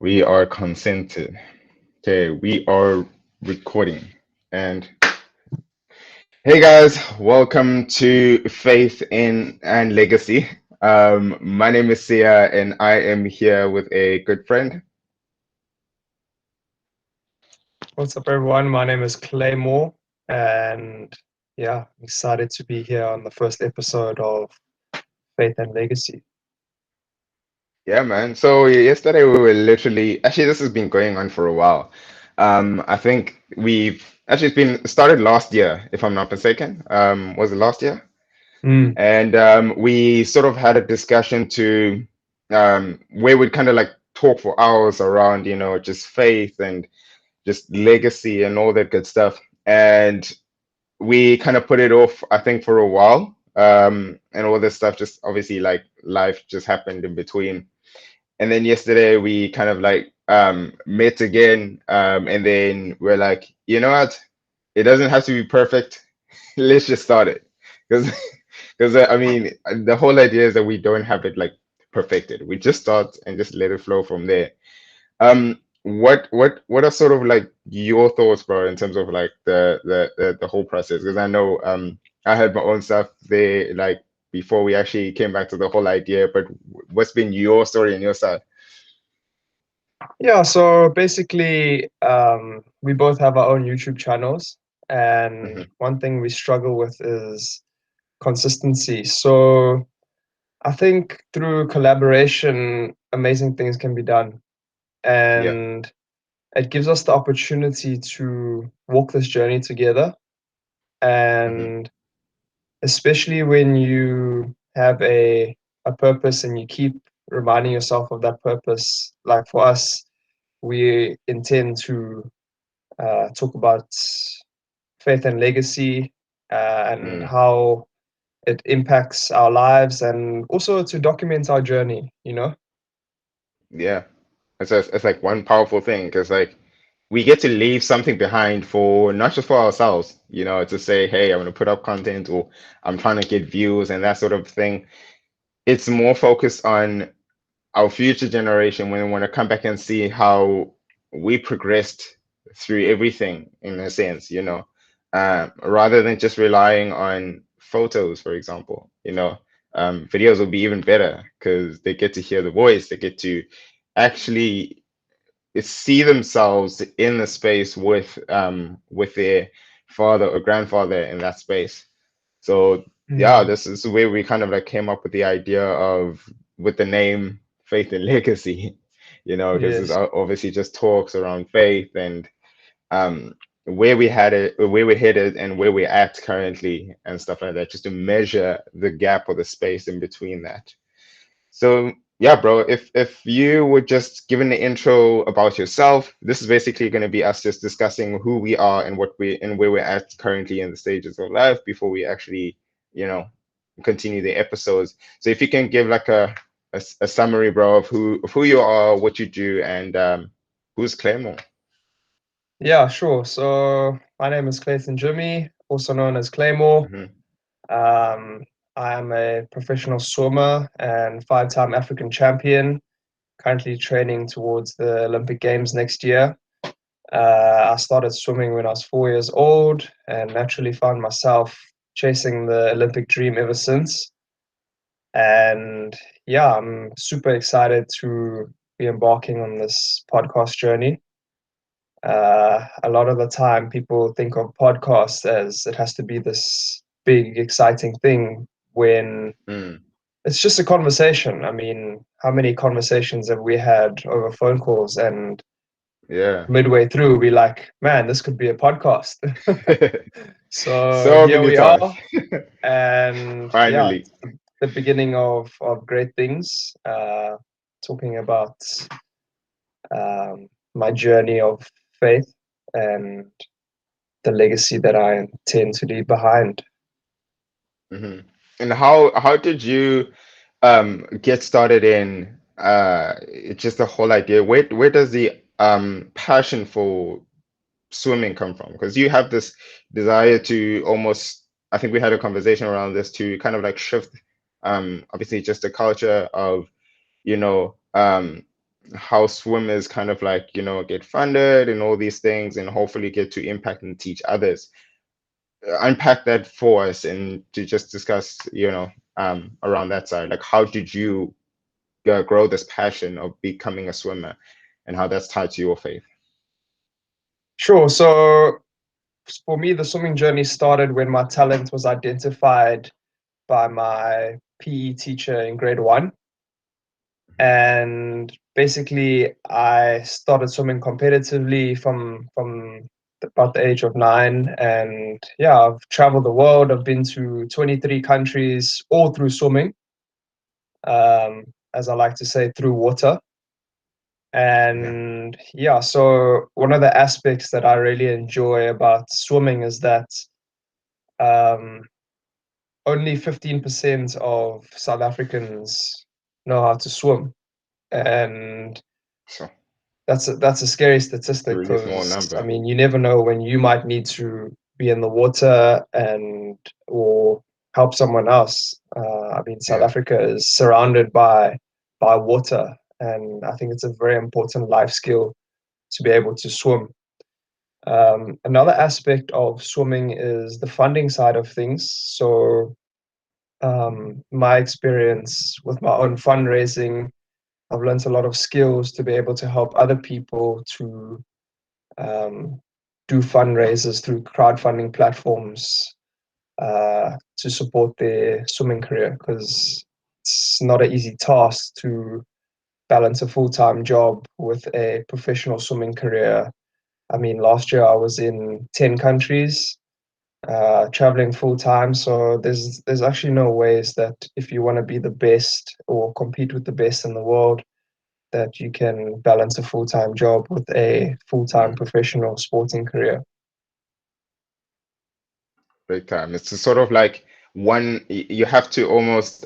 We are consented. Okay, we are recording. And hey guys, welcome to Faith in and Legacy. My name is Sia, and I am here with a good friend. What's up, everyone? My name is Claymore, and yeah, I'm excited to be here on the first episode of Faith and Legacy. Yeah, man. So yesterday we were literally actually this has been going on for a while. I think we've actually it's been started last year, if I'm not mistaken. Was it last year? Mm, And we sort of had a discussion to where we'd kind of like talk for hours around, just faith and just legacy and all that good stuff. And we kind of put it off, I think, for a while. And all this stuff just obviously like life just happened in between. And then yesterday we kind of like met again, and then we're like, you know what? It doesn't have to be perfect. Let's just start it. Because because I mean the whole idea is that we don't have it like perfected. We just start and just let it flow from there. What are sort of like your thoughts, bro, in terms of like the whole process? Because I know I had my own stuff there like before we actually came back to the whole idea, but what's been your story and your side? yeah, so basically, we both have our own YouTube channels, Hmm. and one thing we struggle with is consistency. So I think through collaboration, amazing things can be done, Yeah. and it gives us the opportunity to walk this journey together. Hmm. And especially when you have a purpose and you keep reminding yourself of that purpose. Like for us, we intend to talk about faith and legacy and Mm. how it impacts our lives, and also to document our journey, you know. Yeah. It's like one powerful thing because like we get to leave something behind for not just for ourselves, to say, hey, I'm gonna put up content or I'm trying to get views and that sort of thing. It's more focused on our future generation when we want to come back and see how we progressed through everything in a sense, rather than just relying on photos, for example, videos will be even better because they get to hear the voice, they get to actually see themselves in the space with their father or grandfather in that space. So yeah, Mm, this is where we kind of like came up with the idea of with the name Faith and Legacy, because it's yes. obviously just talks around faith and um where we had it, where we're headed, and where we're at currently and stuff like that, just to measure the gap or the space in between that. So yeah, bro, if you would just give an intro about yourself, this is basically going to be us just discussing who we are and what we and where we're at currently in the stages of life before we actually, you know, continue the episodes. So if you can give like a summary, bro, of who you are, what you do, and who's Claymore. Yeah, sure. So my name is Clayton Jimmie, also known as Claymore. Hmm. Um, I am a professional swimmer and five-time African champion, currently training towards the Olympic Games next year. I started swimming when I was 4 years old and naturally found myself chasing the Olympic dream ever since. And yeah, I'm super excited to be embarking on this podcast journey. A lot of the time, people think of podcasts as it has to be this big, exciting thing when Mm, it's just a conversation. I mean, how many conversations have we had over phone calls? And yeah. midway through, we like, man, this could be a podcast. So So here many we times. are, and yeah, Finally. it's the beginning of great things. Talking about my journey of faith and the legacy that I intend to leave behind. Hmm. And how did you get started in it's just the whole idea? Where does the passion for swimming come from? Because you have this desire to almost, I think we had a conversation around this, to kind of like shift obviously just the culture of, you know, how swimmers kind of like, get funded and all these things and hopefully get to impact and teach others. Unpack that for us and to just discuss, around that side. Like, how did you grow this passion of becoming a swimmer and how that's tied to your faith? Sure. So for me, the swimming journey started when my talent was identified by my PE teacher in grade one. And basically, I started swimming competitively from about the age of 9. And yeah, I've traveled the world. I've been to 23 countries, all through swimming, as I like to say, through water. Yeah. And yeah, so one of the aspects that I really enjoy about swimming is that um, only 15% of South Africans know how to swim. And So that's a scary it's a statistic really small because I number. mean you never know when you might need to be in the water and or help someone else. I mean South Yeah. Africa is surrounded by water, and I think it's a very important life skill to be able to swim. Another aspect of swimming is the funding side of things. So my experience with my own fundraising, I've learned a lot of skills to be able to help other people to um, do fundraisers through crowdfunding platforms to support their swimming career, because it's not an easy task to balance a full-time job with a professional swimming career. I mean, last year I was in 10 countries, traveling full time. So there's actually no ways that if you want to be the best or compete with the best in the world, that you can balance a full time job with a full time Mm, professional sporting career. big time. It's sort of like you have to almost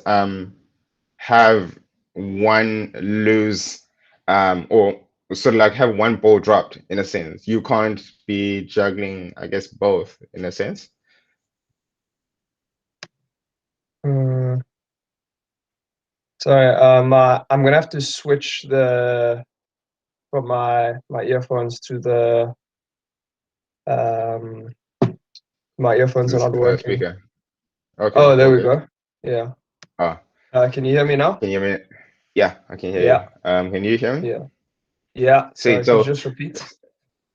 have one lose or sort of like have one ball dropped in a sense. You can't be juggling, I guess, both in a sense. Mm, sorry, I'm gonna have to switch the from my earphones to the um, my To earphones are this not working. speaker. Okay, Oh, there all we good. go. Yeah. Ah, Can you hear me now? can you hear me? Yeah, I can hear you. Yeah. Can you hear me? Yeah. Yeah. Sweet. Sorry, could you So just repeat?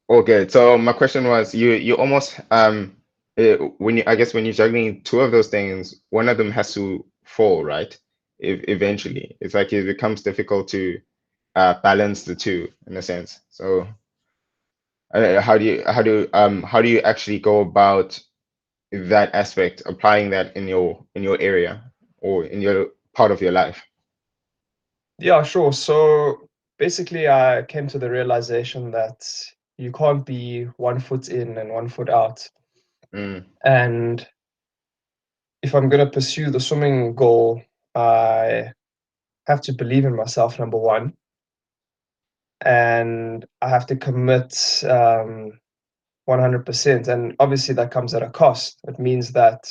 all good. So my question was, you almost when you I guess when you're juggling two of those things, one of them has to fall, right? Eventually, it's like it becomes difficult to balance the two in a sense. So how do you actually go about that aspect, applying that in your area or in your part of your life? Yeah, sure. So basically, I came to the realization that you can't be 1 foot in and 1 foot out. Mm, And if I'm going to pursue the swimming goal, I have to believe in myself, number one, and I have to commit 100%. And obviously, that comes at a cost. It means that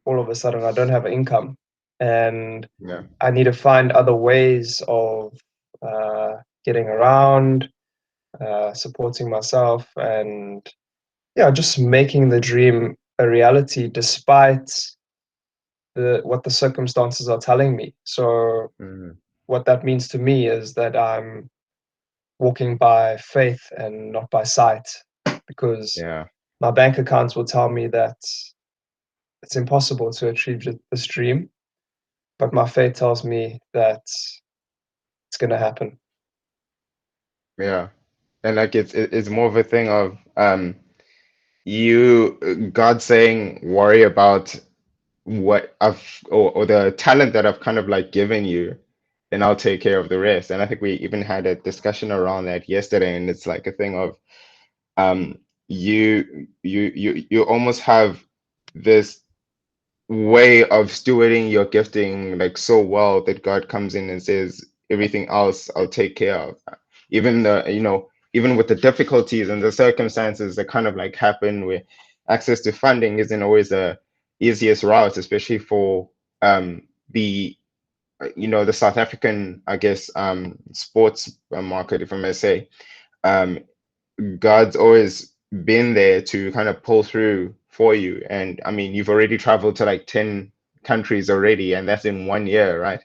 all of a sudden I don't have income, and yeah, I need to find other ways of uh, getting around, supporting myself, and yeah, just making the dream a reality despite the what the circumstances are telling me. So mm, what that means to me is that I'm walking by faith and not by sight, because yeah, my bank accounts will tell me that it's impossible to achieve this dream, but my faith tells me that it's going to happen. yeah. And like it's more of a thing of God saying worry about what I've or the talent that I've kind of like given you, and I'll take care of the rest. And I think we even had a discussion around that yesterday, and it's like a thing of um you almost have this way of stewarding your gifting like so well that God comes in and says, everything else I'll take care of. Even even with the difficulties and the circumstances that kind of like happen where access to funding isn't always the easiest route, especially for the the South African, I guess, sports market, if I may say, um, God's always been there to kind of pull through for you. And I mean, you've already traveled to like 10 countries already, and that's in 1 year, right?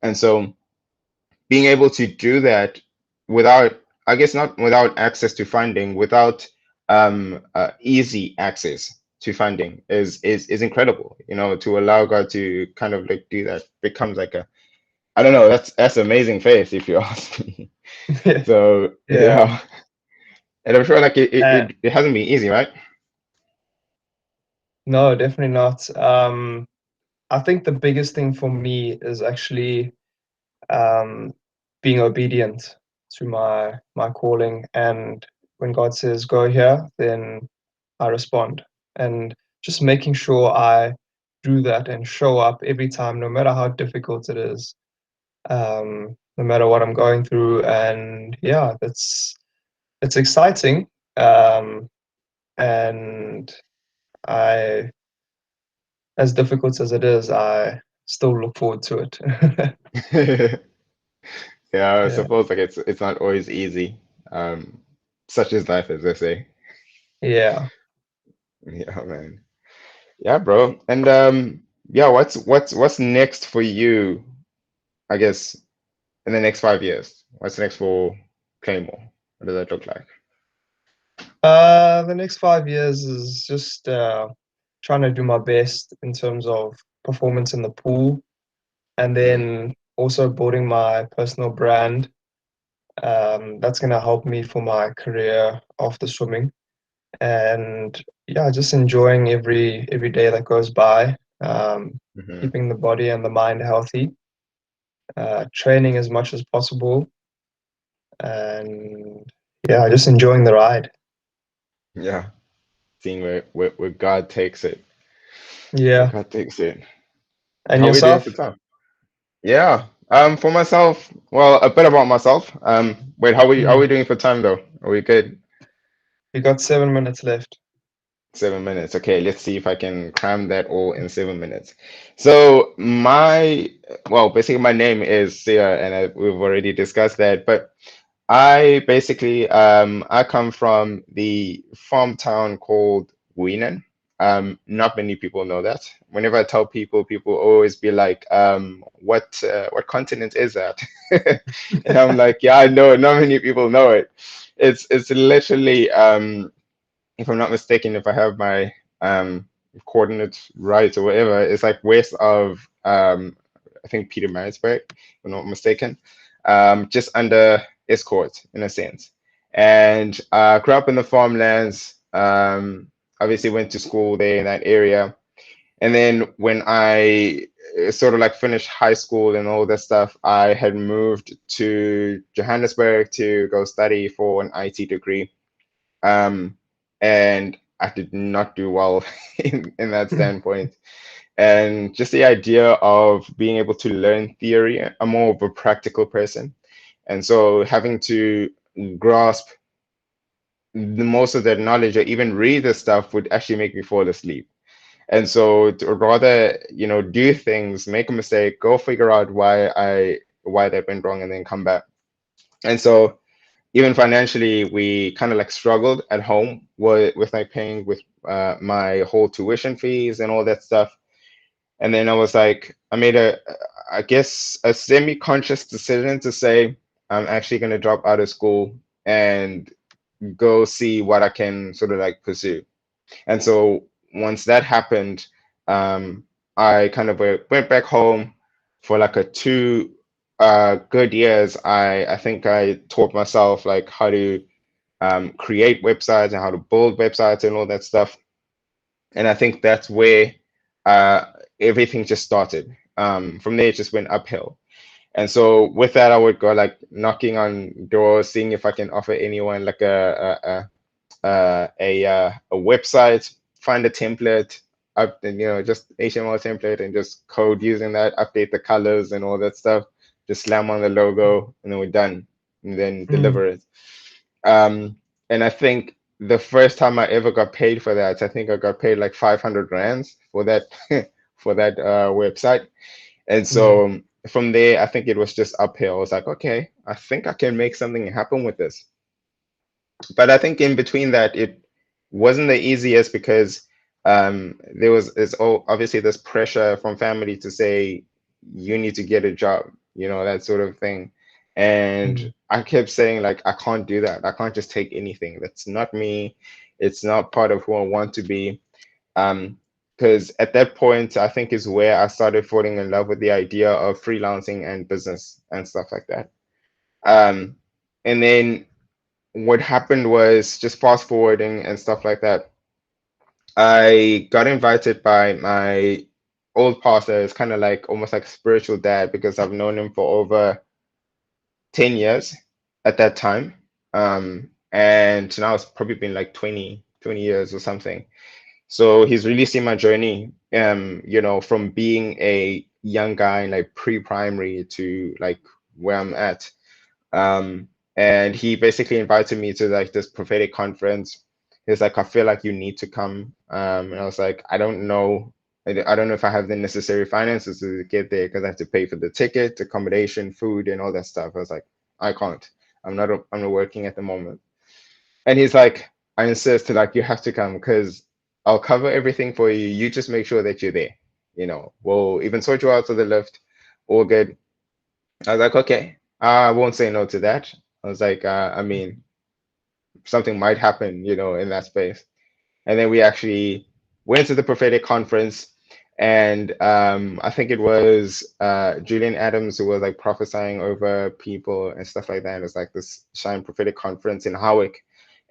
And so being able to do that without, I guess, not without access to funding, without easy access to funding is incredible. To allow God to kind of like do that becomes like a, I don't know, that's amazing faith if you ask me. So Yeah. yeah, and I'm sure like it it, Uh, it, it hasn't been easy, right? no, definitely not. I think the biggest thing for me is actually um, being obedient to my calling. And when God says go here, then I respond. And just making sure I do that and show up every time, no matter how difficult it is, no matter what I'm going through. And yeah, that's it's exciting. Um, and I, as difficult as it is, I still look forward to it. Yeah, I Yeah, suppose like it's not always easy. Um, Such is life, as they say. yeah. Yeah, man. Yeah, bro. And yeah, what's next for you, I guess, in the next 5 years? What's next for Claymore? What does that look like? The next 5 years is just trying to do my best in terms of performance in the pool, and Hmm. then also building my personal brand. That's going to help me for my career after swimming, and yeah, just enjoying every day that goes by, Hmm. keeping the body and the mind healthy, training as much as possible, and yeah, just enjoying the ride. Yeah, seeing where God takes it. Where Yeah, God takes it. and How are we doing for yourself? time? Yeah. For myself, well, a bit about myself. Wait, how we Mm. doing for time though? Are we good? We got 7 minutes left. 7 minutes. Okay, let's see if I can cram that all in 7 minutes. So well, basically my name is Sia, and we've already discussed that. But I basically I come from the farm town called Weenan. Not many people know that. Whenever I tell people, people always be like, what continent is that?" And I'm like, yeah, I know. Not many people know it. It's literally if I'm not mistaken, if I have my coordinates right or whatever, it's like west of I think Peter Marisburg, if I'm not mistaken, just under Escort in a sense. And grew up in the farmlands. Obviously went to school there in that area. And then when I sort of like finished high school and all that stuff, I had moved to Johannesburg to go study for an IT degree, um, and I did not do well in that standpoint. And just the idea of being able to learn theory, I'm more of a practical person. And so having to grasp the most of that knowledge or even read the stuff would actually make me fall asleep. And so to rather, do things, make a mistake, go figure out why that went wrong and then come back. And so even financially, we kind of like struggled at home with like paying with my whole tuition fees and all that stuff. And then I was like, I made I guess, a semi-conscious decision to say, I'm actually going to drop out of school and go see what I can sort of like pursue. And so once that happened, um, I kind of went back home for like a 2 good years. I think I taught myself like how to create websites and how to build websites and all that stuff. And I think that's where uh, everything just started. From there, it just went uphill. And so with that, I would go like knocking on doors, seeing if I can offer anyone like a website, find a template, up and just HTML template and just code using that, update the colors and all that stuff, just slam on the logo, and then we're done, and then Mm, deliver it. Um, and I think the first time I ever got paid for that, I think I got paid like 500 rands for that for that website. And mm, so from there, I think it was just uphill. I was like, okay, I think I can make something happen with this. But I think in between that, it wasn't the easiest because there was it's obviously this pressure from family to say you need to get a job, that sort of thing. And Mm. I kept saying like I can't do that. I can't just take anything. That's not me. It's not part of who I want to be. Um, because at that point, I think is where I started falling in love with the idea of freelancing and business and stuff like that. Um, and then what happened was just fast forwarding and stuff like that. I got invited by my old pastor. It's kind of like almost like spiritual dad because I've known him for over 10 years at that time. And now it's probably been like 20 years or something. So he's really seen my journey, from being a young guy in like pre-primary to like where I'm at. Um, and he basically invited me to like this prophetic conference. He's like, I feel like you need to come. And I was like, I don't know. I don't know if I have the necessary finances to get there because I have to pay for the ticket, accommodation, food, and all that stuff. I was like, I can't. I'm not working at the moment. And he's like, I insist, like, you have to come because I'll cover everything for you. You just make sure that you're there. We'll even sort you out to the lift. All good. I was like, okay, I won't say no to that. I was like, I mean, something might happen, in that space. And then we actually went to the prophetic conference, and I think it was Julian Adams who was like prophesying over people and stuff like that. And it's like this Shine Prophetic Conference in Hawick,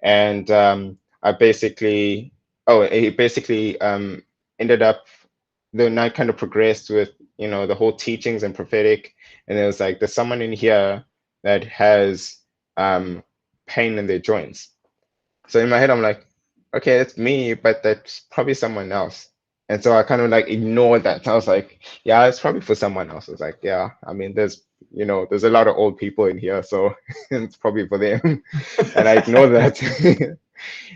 and I basically, oh, he basically ended up the night kind of progressed with the whole teachings and prophetic, and it was like there's someone in here that has um, pain in their joints. So in my head, I'm like, okay, it's me, but that's probably someone else. And so I kind of like ignored that. I was like, yeah, it's probably for someone else. I was like, yeah, I mean, there's a lot of old people in here, so it's probably for them. And I ignored that.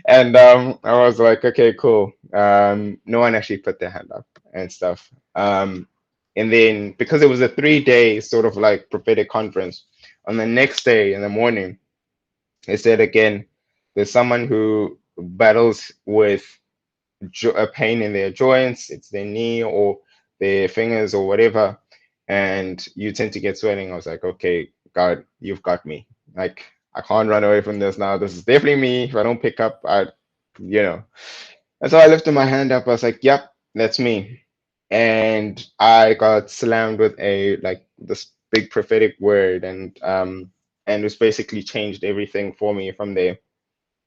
And I was like, okay, cool. No one actually put their hand up and stuff. And then because it was a 3 day sort of like prophetic conference, on the next day in the morning, they said again, there's someone who battles with a pain in their joints, it's their knee or their fingers or whatever, and you tend to get swelling. I was like, okay, God, you've got me. Like, I can't run away from this now. This is definitely me. If I don't pick up, you know. And so I lifted my hand up. I was like, yep, that's me. And I got slammed with a like this big prophetic word, and it's basically changed everything for me from there.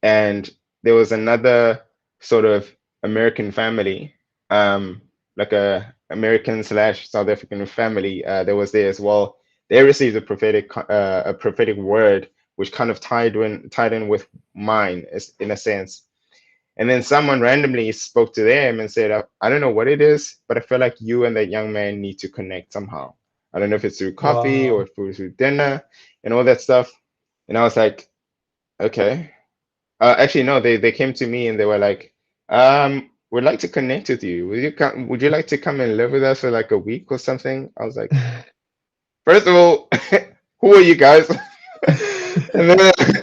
And there was another sort of American family, um, like a American slash South African family, that was there as well. They received a prophetic word, which kind of tied in with mine, in a sense. And then someone randomly spoke to them and said, I don't know what it is, but I feel like you and that young man need to connect somehow. I don't know if it's through coffee or Wow. if it's through dinner and all that stuff. And I was like, okay. Actually, no, they came to me and they were like, we'd like to connect with you. Would you like to come and live with us for like a week or something? I was like, first of all, who are you guys? And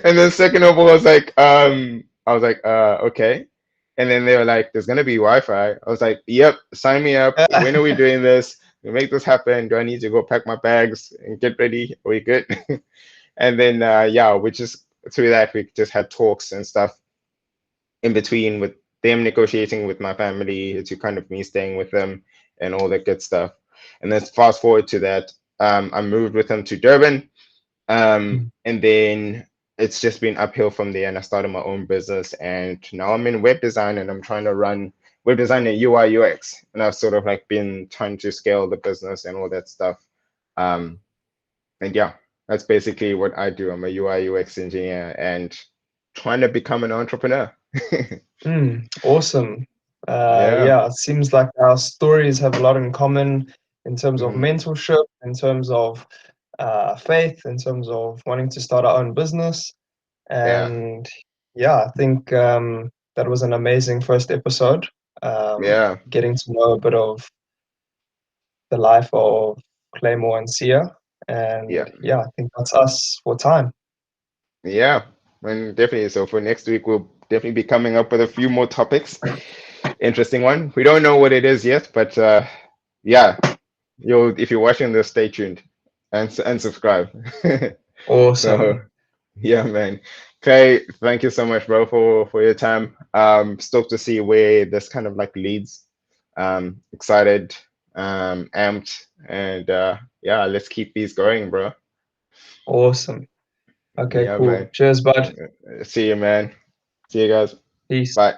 then second of all, I was like, okay. And then they were like, there's gonna be Wi-Fi. I was like, yep, sign me up. When are we doing this? We make this happen. Do I need to go pack my bags and get ready? Are we good? And then yeah, we just through that we just had talks and stuff in between with them negotiating with my family to kind of me staying with them and all that good stuff. And then fast forward to that, I moved with them to Durban, and then it's just been uphill from there. And I started my own business, and now I'm in web design, and I'm trying to run web design and UI UX, and I've sort of like been trying to scale the business and all that stuff. Um, and yeah, that's basically what I do. I'm a UI UX engineer and trying to become an entrepreneur. Awesome. Yeah. Yeah, it seems like our stories have a lot in common in terms of Mm, mentorship, in terms of faith, in terms of wanting to start our own business. yeah. And yeah, I think that was an amazing first episode. Yeah. Getting to know a bit of the life of Claymore and Sia. Yeah. And yeah, I think that's us for time. Yeah. And definitely. So for next week, we'll definitely be coming up with a few more topics. Interesting one. We don't know what it is yet, but yeah, you'll if you're watching this, stay tuned and subscribe. So Awesome. yeah, man. Okay, thank you so much, bro, for your time. Stoked to see where this kind of like leads. Excited, amped, and yeah, let's keep these going, bro. Awesome. Okay, Yeah, cool. man. Cheers, bud. See you, man. See you guys. Peace. Bye.